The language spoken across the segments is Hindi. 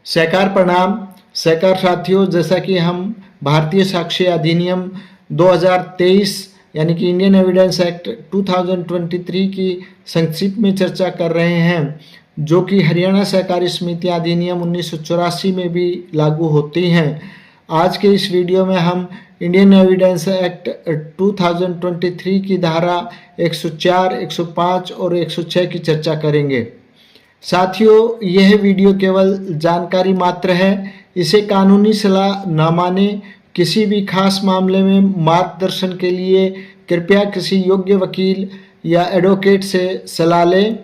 सहकार प्रणाम। सहकार साथियों, जैसा कि हम भारतीय साक्ष्य अधिनियम 2023 यानी कि इंडियन एविडेंस एक्ट 2023 की संक्षिप्त में चर्चा कर रहे हैं, जो कि हरियाणा सहकारी समिति अधिनियम 1984 में भी लागू होती हैं। आज के इस वीडियो में हम इंडियन एविडेंस एक्ट 2023 की धारा 104, 105 और 106 की चर्चा करेंगे। साथियों, यह वीडियो केवल जानकारी मात्र है। इसे कानूनी सलाह न माने। किसी भी खास मामले में मार्गदर्शन के लिए कृपया किसी योग्य वकील या एडवोकेट से सलाह लें।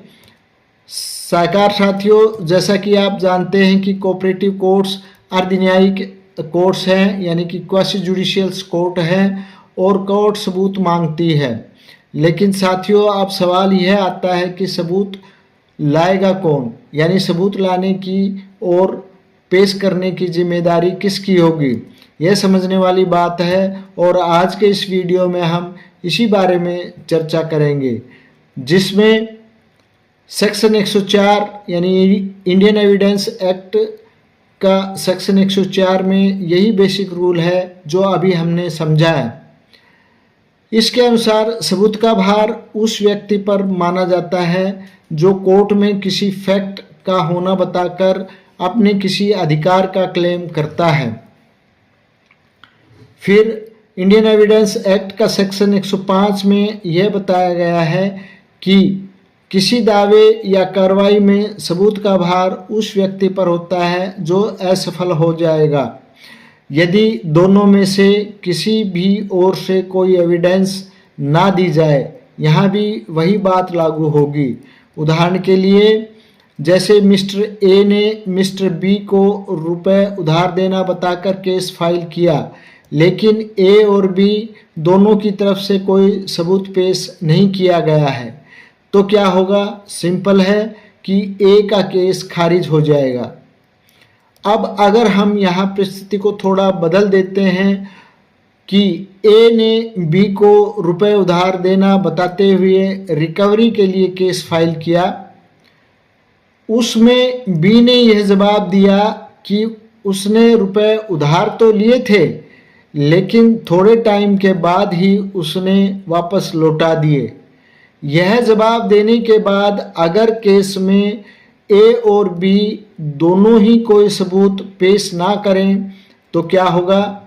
सहकार साथियों, जैसा कि आप जानते हैं कि कोऑपरेटिव कोर्ट्स अर्धन्यायिक कोर्ट्स हैं, यानी कि क्वासी जुडिशियल कोर्ट है और कोर्ट सबूत मांगती है। लेकिन साथियों, अब सवाल यह आता है कि सबूत लाएगा कौन, यानी सबूत लाने की और पेश करने की जिम्मेदारी किसकी होगी, यह समझने वाली बात है। और आज के इस वीडियो में हम इसी बारे में चर्चा करेंगे, जिसमें सेक्शन 104 यानी इंडियन एविडेंस एक्ट का सेक्शन 104 में यही बेसिक रूल है जो अभी हमने समझा है। इसके अनुसार सबूत का भार उस व्यक्ति पर माना जाता है जो कोर्ट में किसी फैक्ट का होना बताकर अपने किसी अधिकार का क्लेम करता है। फिर इंडियन एविडेंस एक्ट का सेक्शन 105 में यह बताया गया है कि किसी दावे या कार्रवाई में सबूत का भार उस व्यक्ति पर होता है जो असफल हो जाएगा यदि दोनों में से किसी भी ओर से कोई एविडेंस ना दी जाए। यहाँ भी वही बात लागू होगी। उदाहरण के लिए, जैसे मिस्टर ए ने मिस्टर बी को रुपए उधार देना बताकर केस फाइल किया, लेकिन ए और बी दोनों की तरफ से कोई सबूत पेश नहीं किया गया है, तो क्या होगा? सिंपल है कि ए का केस खारिज हो जाएगा। अब अगर हम यहाँ परिस्थिति को थोड़ा बदल देते हैं कि ए ने बी को रुपए उधार देना बताते हुए रिकवरी के लिए केस फाइल किया, उसमें बी ने यह जवाब दिया कि उसने रुपए उधार तो लिए थे, लेकिन थोड़े टाइम के बाद ही उसने वापस लौटा दिए। यह जवाब देने के बाद अगर केस में ए और बी दोनों ही कोई सबूत पेश ना करें तो क्या होगा?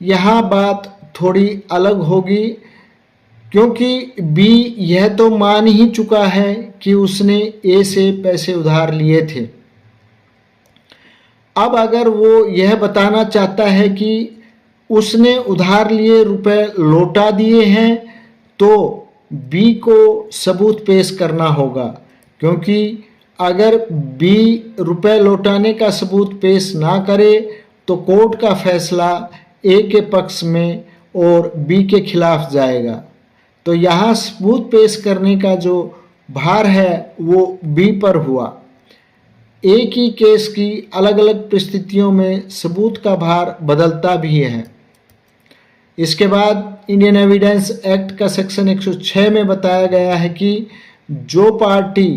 यहाँ बात थोड़ी अलग होगी, क्योंकि बी यह तो मान ही चुका है कि उसने ए से पैसे उधार लिए थे। अब अगर वो यह बताना चाहता है कि उसने उधार लिए रुपए लौटा दिए हैं, तो बी को सबूत पेश करना होगा, क्योंकि अगर बी रुपए लौटाने का सबूत पेश ना करे तो कोर्ट का फैसला ए के पक्ष में और बी के खिलाफ जाएगा। तो यहाँ सबूत पेश करने का जो भार है वो बी पर हुआ। एक ही केस की अलग अलग परिस्थितियों में सबूत का भार बदलता भी है। इसके बाद इंडियन एविडेंस एक्ट का सेक्शन 106 में बताया गया है कि जो पार्टी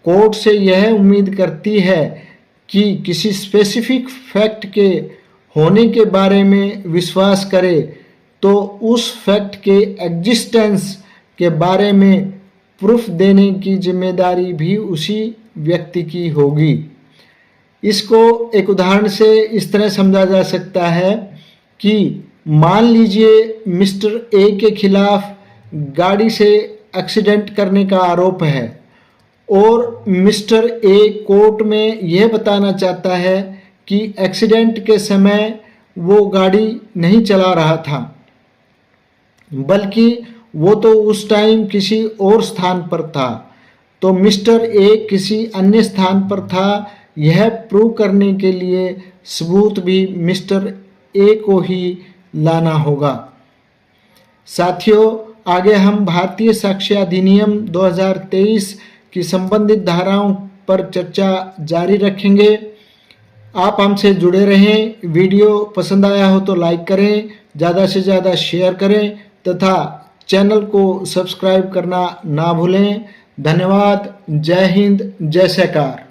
कोर्ट से यह उम्मीद करती है कि किसी स्पेसिफिक फैक्ट के होने के बारे में विश्वास करे, तो उस फैक्ट के एग्जिस्टेंस के बारे में प्रूफ देने की जिम्मेदारी भी उसी व्यक्ति की होगी। इसको एक उदाहरण से इस तरह समझा जा सकता है कि मान लीजिए मिस्टर ए के खिलाफ गाड़ी से एक्सीडेंट करने का आरोप है और मिस्टर ए कोर्ट में यह बताना चाहता है कि एक्सीडेंट के समय वो गाड़ी नहीं चला रहा था, बल्कि वो तो उस टाइम किसी और स्थान पर था, तो मिस्टर ए किसी अन्य स्थान पर था। यह प्रूव करने के लिए सबूत भी मिस्टर ए को ही लाना होगा। साथियों, आगे हम भारतीय साक्ष्य अधिनियम 2023 की संबंधित धाराओं पर चर्चा जारी रखेंगे। आप हमसे जुड़े रहें। वीडियो पसंद आया हो तो लाइक करें, ज़्यादा से ज़्यादा शेयर करें तथा चैनल को सब्सक्राइब करना ना भूलें। धन्यवाद। जय हिंद, जय सहकार।